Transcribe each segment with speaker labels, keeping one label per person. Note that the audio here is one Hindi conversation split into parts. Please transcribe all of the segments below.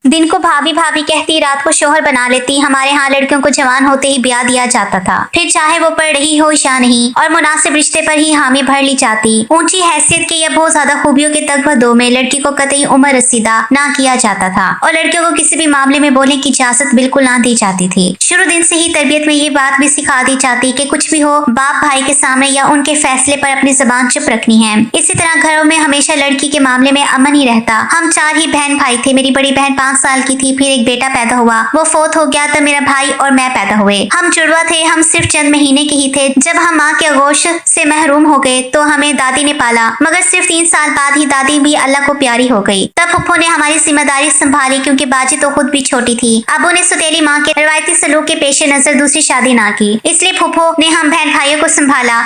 Speaker 1: दिन को भाभी भाभी कहती, रात को शोहर बना लेती। हमारे यहाँ लड़कियों को जवान होते ही ब्याह दिया जाता था, फिर चाहे वो पढ़ रही हो या नहीं, और मुनासिब रिश्ते पर ही हामी भर ली जाती। ऊंची हैसियत के या बहुत ज्यादा खूबियों के तगबदो में लड़की को कतई उम्र रसीदा ना किया जाता था और लड़कियों को किसी भी मामले में बोलने की इजाजत बिल्कुल ना दी जाती थी। शुरू दिन से ही तरबियत में ये बात भी सिखा दी जाती कि कुछ भी हो बाप भाई के सामने या उनके फैसले पर अपनी जबान चुप रखनी है। इसी तरह घरों में हमेशा लड़की के मामले में अमन ही रहता। हम 4 ही बहन भाई थे। मेरी बड़ी बहन 5 साल की थी, फिर एक बेटा पैदा हुआ, वो फोत हो गया, तब मेरा भाई और मैं पैदा हुए। हम जुड़वा थे। हम सिर्फ चंद महीने के ही थे। जब हम माँ के आगोश से महरूम हो गए तो हमें दादी ने पाला, मगर सिर्फ 3 साल बाद ही दादी भी अल्लाह को प्यारी हो गई। तब फुफ्फो ने हमारी जिम्मेदारी संभाली, क्योंकि बाजी तो खुद भी छोटी थी। अबू ने सुतेली माँ के रवायती सलूक के पेश नजर दूसरी शादी ना की, इसलिए फुफ्फो ने हम बहन भाइयों को संभाला।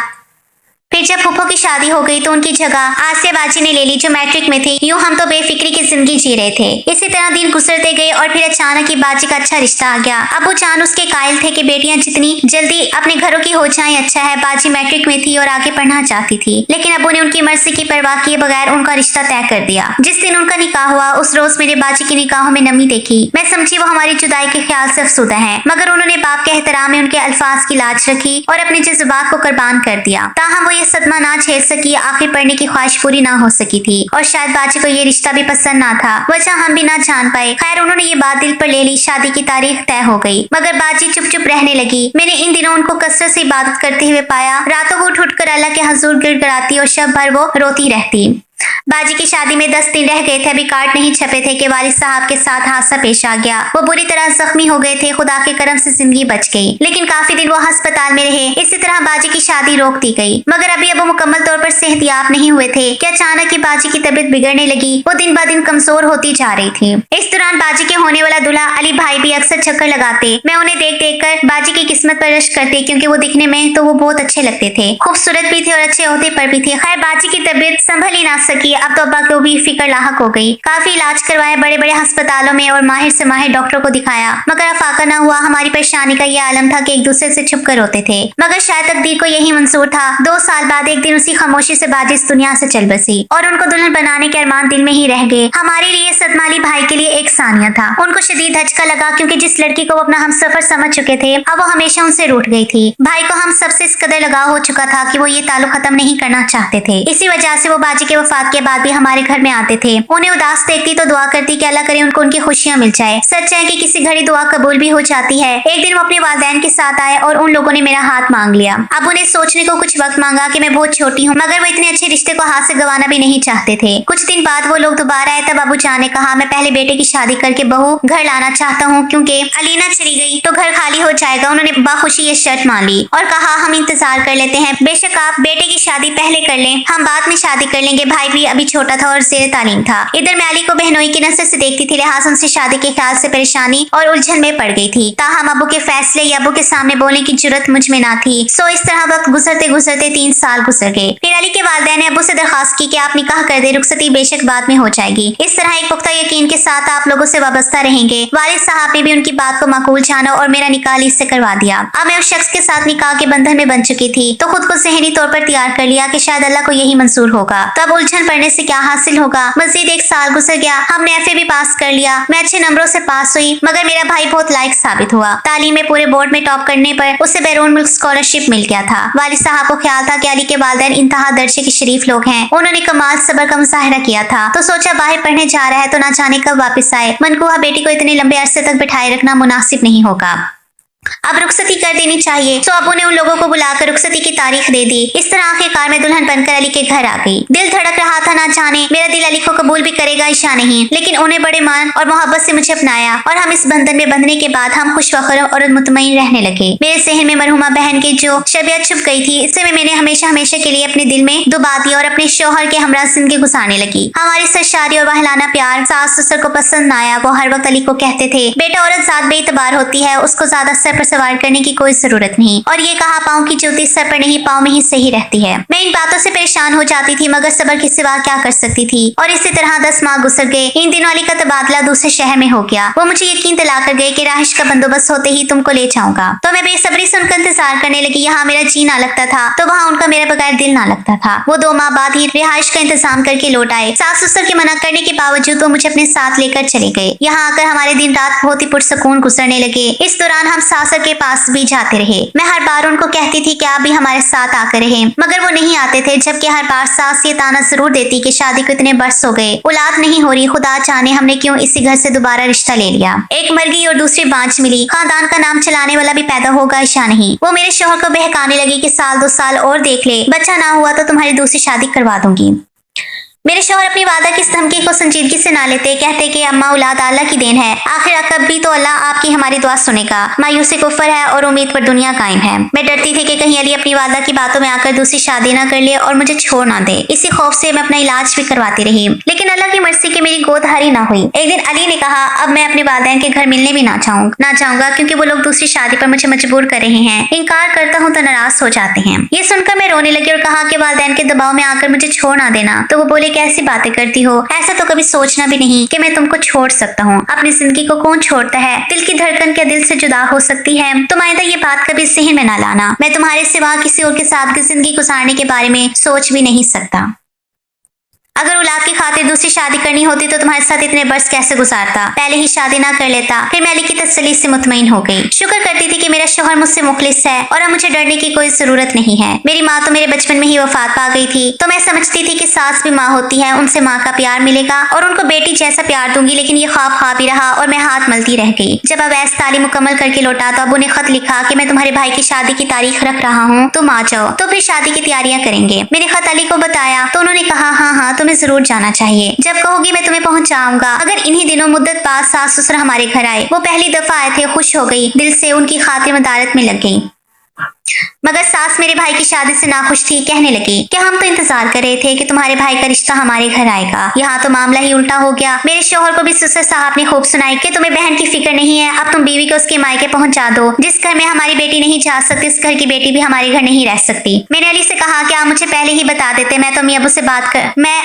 Speaker 1: फिर जब फुफ्फो की शादी हो गई तो उनकी जगह आसिया बाजी ने ले ली, जो मैट्रिक में थी। यूं हम तो बेफिक्री की जिंदगी जी रहे थे। इसी तरह दिन गुजरते गए और फिर अचानक ही बाजी का अच्छा रिश्ता आ गया। अबू जान उसके कायल थे कि बेटियां जितनी जल्दी अपने घरों की हो जाएं अच्छा है। बाजी मैट्रिक में थी और आगे पढ़ना चाहती थी, लेकिन अबू ने उनकी मर्जी की परवाह किए बगैर उनका रिश्ता तय कर दिया। जिस दिन उनका निकाह हुआ उस रोज मेरे बाजी की निकाहों में नमी देखी। मैं समझी वो हमारी जुदाई के ख्याल से अफसुदा है, मगर उन्होंने बाप के एहतराम में उनके अल्फाज की लाज रखी और अपने जज्बात को कुर्बान कर दिया। ताहम वो ये सदमा ना झेल सकी, आखिर पढ़ने की ख्वाहिश पूरी ना हो सकी थी और शायद बाजी को ये रिश्ता भी पसंद ना था। वजह हम भी ना जान पाए। खैर उन्होंने ये बात दिल पर ले ली। शादी की तारीख तय हो गई, मगर बाजी चुप चुप रहने लगी। मैंने इन दिनों उनको कसरत से इबादत करते हुए पाया। रातों को उठ उठकर अल्लाह के हजूर गिड़गिड़ाती और शब भर वो रोती रहती। बाजी की शादी में 10 दिन रह गए थे। अभी कार्ड नहीं छपे थे कि वालिद साहब के साथ हादसा पेश आ गया। वो बुरी तरह जख्मी हो गए थे। खुदा के करम से जिंदगी बच गई, लेकिन काफी दिन वो अस्पताल में रहे। इसी तरह बाजी की शादी रोक दी गई, मगर अभी अब वो मुकम्मल तौर पर सेहतियाब नहीं हुए थे कि अचानक ही बाजी की तबीयत बिगड़ने लगी। वो दिन ब दिन कमजोर होती जा रही थी। इस दौरान बाजी के होने वाला दूल्हा अली भाई भी अक्सर चक्कर लगाते। मैं उन्हें देख देख कर बाजी की किस्मत पर रश्क करती, क्योंकि वो दिखने में तो वो बहुत अच्छे लगते थे, खूबसूरत भी थे और अच्छे ओहदे पर भी थे। खैर बाजी की तबीयत संभल ही ना सकी। अब तो अब्बा को भी फिक्र लाहक हो गई। काफी इलाज करवाया, बड़े बड़े अस्पतालों में और माहिर से माहिर डॉक्टर को दिखाया, मगर अफाका ना हुआ। हमारी परेशानी का ये आलम था कि एक दूसरे से छुप कर रोते थे, मगर शायद तकदीर को यही मंजूर था। 2 साल बाद एक दिन उसी खामोशी से बाजी इस दुनिया से चल बसी और उनको दुल्हन बनाने के अरमान दिल में ही रह गए। हमारे लिए सदमाली भाई के लिए एक सानिया था। उनको शदीद धचका लगा, क्योंकि जिस लड़की को वो अपना हम सफर समझ चुके थे, अब वो हमेशा उनसे रूठ गई थी। भाई को हम सबसे इस कदर लगाव हो चुका था कि वो ये ताल्लुक खत्म नहीं करना चाहते थे। इसी वजह से वो बाजी के वफात के बाद भी हमारे घर में आते थे। उन्हें उदास देखती तो दुआ करती कि अल्लाह करे उनको उनकी खुशियां मिल जाए। सच है कि किसी घड़ी दुआ कबूल भी हो जाती है। एक दिन वो अपने वालिदैन के साथ आए और उन लोगों ने मेरा हाथ मांग लिया। अब उन्हें सोचने को कुछ वक्त मांगा कि मैं बहुत छोटी हूँ, मगर वो इतने अच्छे रिश्ते को हाथ से गंवाना भी नहीं चाहते थे। कुछ दिन बाद वो लोग दोबारा आए। तब अबू जान ने कहा, मैं पहले बेटे की शादी करके बहू घर लाना चाहता हूँ, क्योंकि अलीना चली गई तो घर खाली हो जाएगा। उन्होंने बाखुशी ये शर्त मान ली और कहा, हम इंतजार कर लेते हैं। बेशक आप बेटे की शादी पहले कर लें, हम बाद में शादी कर लेंगे। भाई भी अभी छोटा था और जेर तालीम था। इधर मैं अली को बहनोई की नजर से देखती थी, लिहाजा उनसे शादी के ख्याल से परेशानी और उलझन में पड़ गई थी। ताहम अबू के फैसले या अबू के सामने बोलने की जुर्रत मुझ में ना थी। सो इस तरह वक्त गुजरते गुजरते 3 साल गुजर गए। फिर अली के वालिदैन ने अबू से दरखास्त की कि आप निकाह कर दे, रुखसती बेशक बाद में हो जाएगी। इस तरह एक पुख्ता यकीन के साथ आप लोगों से वाबस्ता रहेंगे। वालिद साहब ने भी उनकी बात को माकूल जाना और मेरा निकाह अली से करवा दिया। अब मैं उस शख्स के साथ निकाह के बंधन में बन चुकी थी, तो खुद को ज़हनी तौर पर तैयार कर लिया कि शायद अल्लाह को यही मंजूर होगा। तब उलझन पड़ने से क्या हासिल होगा। मजीद 1 साल गुजर गया। हमने एफए भी पास कर लिया। मैं अच्छे नंबरों से पास हुई, मगर मेरा भाई बहुत लायक साबित हुआ। तालीम में पूरे बोर्ड में टॉप करने पर उसे बैरून मुल्क स्कॉलरशिप मिल गया था। वालिद साहब को ख्याल था कि अली के वालिदैन इंतहा दर्जे के शरीफ लोग हैं। उन्होंने कमाल सब्र का मुजाहिरा किया था, तो सोचा बाहर पढ़ने जा रहा है तो ना जाने कब वापस आए। मनकूहा बेटी को इतने लंबे अरसे तक बिठाए रखना मुनासिब नहीं होगा। अब रुखसती कर देनी चाहिए। तो अबू ने उन लोगों को बुलाकर रुखसती की तारीख दे दी। इस तरह आखिरकार में दुल्हन बनकर अली के घर आ गई। दिल धड़क रहा था, ना जाने मेरा दिल अली को कबूल भी करेगा या नहीं, लेकिन उन्हें बड़े मान और मोहब्बत से मुझे अपनाया और हम इस बंधन में बंधने के बाद हम खुश वखर और मुतमईन रहने लगे। मेरे जहन में मरहुमा बहन की जो शबियत छुप गई थी, इससे मैंने हमेशा हमेशा के लिए अपने दिल में दुबा दिया और अपने शौहर के हमरा जिंदगी गुजारने लगी। हमारी सरशादी और वहलाना प्यार सास ससुर को पसंद न आया। वो हर वक्त अली को कहते थे, बेटा औरत जात बेइतबार होती है, उसको ज्यादा सर पर सवार करने की कोई जरूरत नहीं, और ये कहा पाँव की जूती सर पर नहीं पाँव में ही सही रहती है। मैं इन बातों से परेशान हो जाती थी, मगर सब्र के सिवा क्या कर सकती थी। और इसी तरह 10 माह गुजर गए। इन दिनों अली का तबादला दूसरे शहर में हो गया। वो मुझे यकीन दिला कर गए कि रहाइश का बंदोबस्त होते ही तुमको ले जाऊंगा। तो मैं बेसब्री से उनका इंतजार करने लगी। यहाँ मेरा जी ना लगता था तो वहाँ उनका मेरे बगैर दिल ना लगता था। वो 2 माह बाद ही रिहाइश का इंतजाम करके लौट आए। सास ससुर के मना करने के बावजूद वो मुझे अपने साथ लेकर चले गए। यहाँ आकर हमारे दिन रात बहुत ही पुरसकून गुजरने लगे। इस दौरान हम सासर के पास भी जाते रहे। मैं हर बार उनको कहती थी कि आप भी हमारे साथ आकर रहे, मगर वो नहीं आते थे। जबकि हर बार सास ये ताना जरूर देती कि शादी को इतने बरस हो गए, औलाद नहीं हो रही, खुदा जाने हमने क्यों इसी घर से दोबारा रिश्ता ले लिया। एक मर गई और दूसरी बांझ मिली, खानदान का नाम चलाने वाला भी पैदा होगा या नहीं। वो मेरे शौहर को बहकाने लगी कि साल 2 साल और देख ले, बच्चा ना हुआ तो तुम्हारी दूसरी शादी करवा दूंगी। मेरे शौहर अपनी वादा की इस धमकी को संजीदगी से ना लेते, कहते कि अम्मा औलाद अल्लाह की देन है, आखिर कब भी तो अल्लाह आपकी हमारी दुआ सुनेगा। मायूसी कुफर है और उम्मीद पर दुनिया कायम है। मैं डरती थी कि कहीं अली अपनी वादा की बातों में आकर दूसरी शादी ना कर ले और मुझे छोड़ ना दे। इसी खौफ से मैं अपना इलाज भी करवाती रही, लेकिन अल्लाह की मर्जी की मेरी गोद हारी ना हुई। एक दिन अली ने कहा अब मैं अपने वालिदैन के घर मिलने भी ना चाहूंगा क्योंकि वो लोग दूसरी शादी पर मुझे मजबूर कर रहे हैं। इनकार करता हूँ तो नाराज हो जाते हैं। ये सुनकर मैं रोने लगी और कहा कि वालिदैन के दबाव में आकर मुझे छोड़ ना देना। तो वो बोले कैसी बातें करती हो, ऐसा तो कभी सोचना भी नहीं कि मैं तुमको छोड़ सकता हूँ। अपनी जिंदगी को कौन छोड़ता है, दिल की धड़कन क्या दिल से जुदा हो सकती है। तुम आइंदा ये बात कभी ज़हन में ना लाना। मैं तुम्हारे सिवा किसी और के साथ की जिंदगी गुजारने के बारे में सोच भी नहीं सकता। अगर औलाद की खातिर दूसरी शादी करनी होती तो तुम्हारे साथ इतने बरस कैसे गुजारता, पहले ही शादी ना कर लेता। फिर मैं अली की तसल्ली से मुतमईन हो गई। शुक्र करती थी कि मेरा शौहर मुझसे मुखलिस है और अब मुझे डरने की कोई जरूरत नहीं है। मेरी माँ तो मेरे बचपन में ही वफात पा गई थी, तो मैं समझती थी कि सास भी माँ होती है, उनसे माँ का प्यार मिलेगा और उनको बेटी जैसा प्यार दूंगी। लेकिन ये ख्वाब ही रहा और मैं हाथ मलती रह गई। जब अवैस तालीम मुकम्मल करके लौटा तो अबू ने खत लिखा कि मैं तुम्हारे भाई की शादी की तारीख रख रहा हूँ, तुम आ जाओ तो फिर शादी की तैयारियां करेंगे। मैंने खत अली को बताया तो उन्होंने कहा हाँ तुम्हें जरूर जाना चाहिए, जब कहोगी मैं तुम्हें पहुंचाऊंगा। अगर इन्हीं दिनों मुद्दत बाद सास ससुर हमारे घर आए, वो पहली दफा आए थे, खुश हो गई, दिल से उनकी खातिर मदारत में लग गई। मगर सास मेरे भाई की शादी से नाखुश थी, कहने लगी कि हम तो इंतजार कर रहे थे कि तुम्हारे भाई का रिश्ता हमारे घर आएगा। यहाँ तो मामला ही उल्टा हो गया। मेरे शौहर को भी ससुर साहब ने खूब सुनाई कि तुम्हें बहन की फिक्र नहीं है, अब तुम बीवी को उसके मायके पहुंचा दो। जिस घर में हमारी बेटी नहीं जा सकती, इस घर की बेटी भी हमारे घर नहीं रह सकती। मैंने अली से कहा कि आप मुझे पहले ही बता देते, मैं तो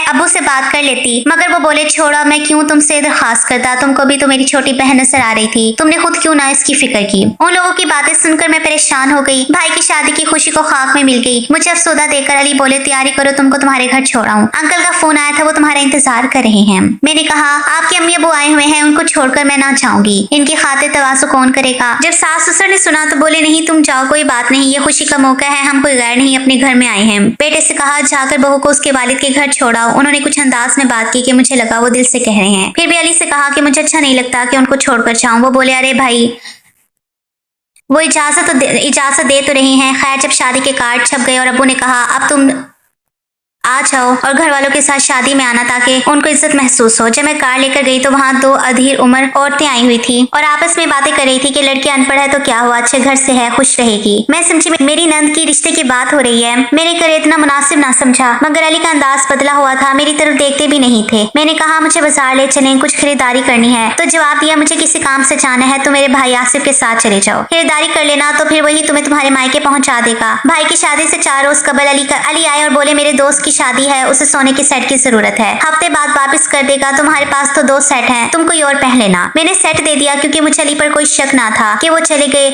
Speaker 1: अबू से बात कर लेती। मगर वो बोले छोड़ो, मैं क्यों तुमसे दरखास्त करता, तुमको भी तो मेरी छोटी बहन नजर आ रही थी, तुमने खुद क्यों ना इसकी फिक्र की। उन लोगों की बातें सुनकर मैं परेशान हो गई। भाई की शादी की खुशी को खाक में मिल गई। मुझे अफसोदा देकर अली बोले तैयारी करो, तुमको तुम्हारे घर छोड़ाऊं। अंकल का फोन आया था, वो तुम्हारा इंतजार कर रहे हैं। मैंने कहा आपके अम्मी अबू आए हुए हैं, उनको छोड़कर मैं ना जाऊंगी, इनकी खातिर तवासु कौन करेगा। जब सास ससुर ने सुना तो बोले नहीं तुम जाओ, कोई बात नहीं, ये खुशी का मौका है, हम कोई गैर नहीं अपने घर में आए हैं। बेटे से कहा जाकर बहू को उसके वालिद के घर छोड़ाओ। उन्होंने कुछ अंदाज में बात की कि मुझे लगा वो दिल से कह रहे हैं। फिर भी अली से कहा कि मुझे अच्छा नहीं लगता कि उनको छोड़कर जाऊं। वो बोले अरे भाई, वो इजाजत दे तो रही हैं। खैर जब शादी के कार्ड छप गए और अब्बू ने कहा अब तुम आ जाओ और घर वालों के साथ शादी में आना ताकि उनको इज्जत महसूस हो। जब मैं कार लेकर गई तो वहाँ 2 अधीर उम्र औरतें आई हुई थी और आपस में बातें कर रही थी कि लड़की अनपढ़ है तो क्या हुआ, अच्छे घर से है, खुश रहेगी। मैं समझी मेरी नंद की रिश्ते की बात हो रही है। मैंने करे इतना मुनासिब ना समझा, मगर अली का अंदाज बदला हुआ था, मेरी तरफ देखते भी नहीं थे। मैंने कहा मुझे बाजार ले चलें, कुछ खरीदारी करनी है। तो जवाब दिया मुझे किसी काम से जाना है तो मेरे भाई आसिफ के साथ चले जाओ, खरीदारी कर लेना, तो फिर वही तुम्हें तुम्हारे मायके पहुंचा देगा। भाई की शादी से 4 रोज कबल अली आए और बोले मेरे दोस्त की शादी है, उसे सोने के सेट की जरूरत है, हफ्ते बाद वापस कर देगा। तुम्हारे पास तो 2 सेट हैं, तुम कोई और पहन लेना। मैंने सेट दे दिया क्योंकि मुझे अली पर कोई शक ना था कि वो चले गए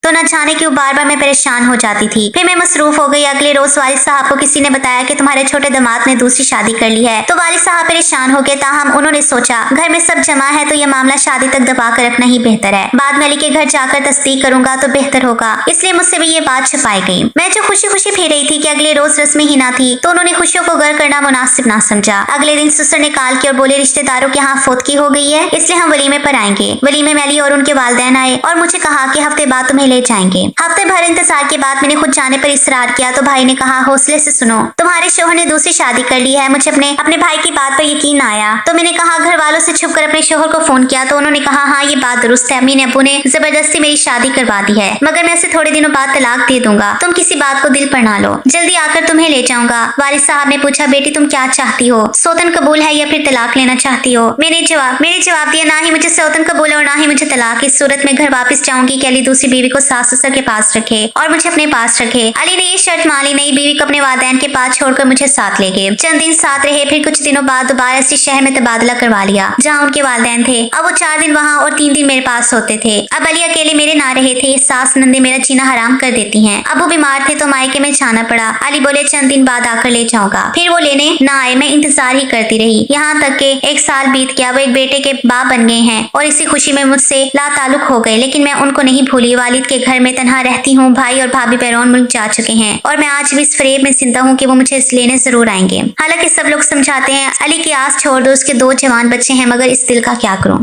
Speaker 1: तो न जाने क्यों बार बार मैं परेशान हो जाती थी। फिर मैं मसरूफ हो गई। अगले रोज वालिद साहब को किसी ने बताया कि तुम्हारे छोटे दामाद ने दूसरी शादी कर ली है। तो वालिद साहब परेशान हो गए, ताहम उन्होंने सोचा घर में सब जमा है तो यह मामला शादी तक दबा कर रखना ही बेहतर है। बाद में अली के घर जाकर तस्दीक करूंगा तो बेहतर होगा, इसलिए मुझसे भी ये बात छुपाई गई। मैं जो खुशी खुशी फिर रही थी कि अगले रोज रस्में ही ना थी, तो उन्होंने खुशियों को घर करना मुनासिब ना समझा। अगले दिन ससुर ने कॉल किया और बोले रिश्तेदारों के यहाँ फौतगी हो गई है, इसलिए हम वलीमे पर आएंगे। वलीमे में अली और उनके वालिदैन आए और मुझे कहा कि हफ्ते बाद तुम्हें ले जाएंगे। हफ्ते भर इंतजार के बाद मैंने खुद जाने पर इसरार किया तो भाई ने कहा, हौसले से सुनो, तुम्हारे शौहर ने दूसरी शादी कर ली है। मुझे अपने भाई की बात पर यकीन आया तो मैंने कहा, घर वालों से छुपकर अपने शौहर को फोन किया तो उन्होंने कहा, हाँ ये बात दुरुस्त है, अम्मी ने अब्बू ने जबरदस्ती मेरी शादी करवा दी है, मगर मैं उसे थोड़े दिनों बाद तलाक दे दूंगा। तुम किसी बात को दिल पर ना लो, जल्दी आकर तुम्हें ले जाऊंगा। वालिद साहब ने पूछा, बेटी तुम क्या चाहती हो, सौतन कबूल है या फिर तलाक लेना चाहती हो? मैंने जवाब दिया, ना ही मुझे सौतन कबूल और ना ही मुझे तलाक। इस सूरत में घर वापस जाऊंगी कि अली दूसरी बीवी को सास ससुर के पास रखे और मुझे अपने पास रखे। अली ने ये शर्त मान ली, नई बीवी को अपने वालिदैन के पास छोड़कर मुझे साथ ले गए। चंद दिन साथ रहे, फिर कुछ दिनों बाद दोबारा इसी शहर में तबादला करवा लिया जहाँ उनके वालिदैन थे। अब वो 4 दिन वहाँ और 3 दिन मेरे पास होते थे। अब अली अकेले मेरे ना रहे थे, सास नंदे मेरा जीना हराम कर देती हैं। अब वो बीमार थे तो मायके में जाना पड़ा। अली बोले, चंद दिन बाद आकर ले जाऊंगा। फिर वो लेने ना आए, मैं इंतजार ही करती रही, यहाँ तक के 1 साल बीत गया। वो एक बेटे के बाप बन गए हैं और इसी खुशी में मुझसे लाताल्लुक हो गए, लेकिन मैं उनको नहीं भूली। वालिद के घर में तन्हा रहती हूँ, भाई और भाभी बैरून मुल्क जा चुके हैं और मैं आज भी इस फरेब में जिंदा हूँ कि वो मुझे लेने जरूर आएंगे। हालांकि सब लोग समझाते हैं, अली की आस छोड़ दो, उसके 2 जवान बच्चे हैं, मगर इस दिल का क्या करूँ।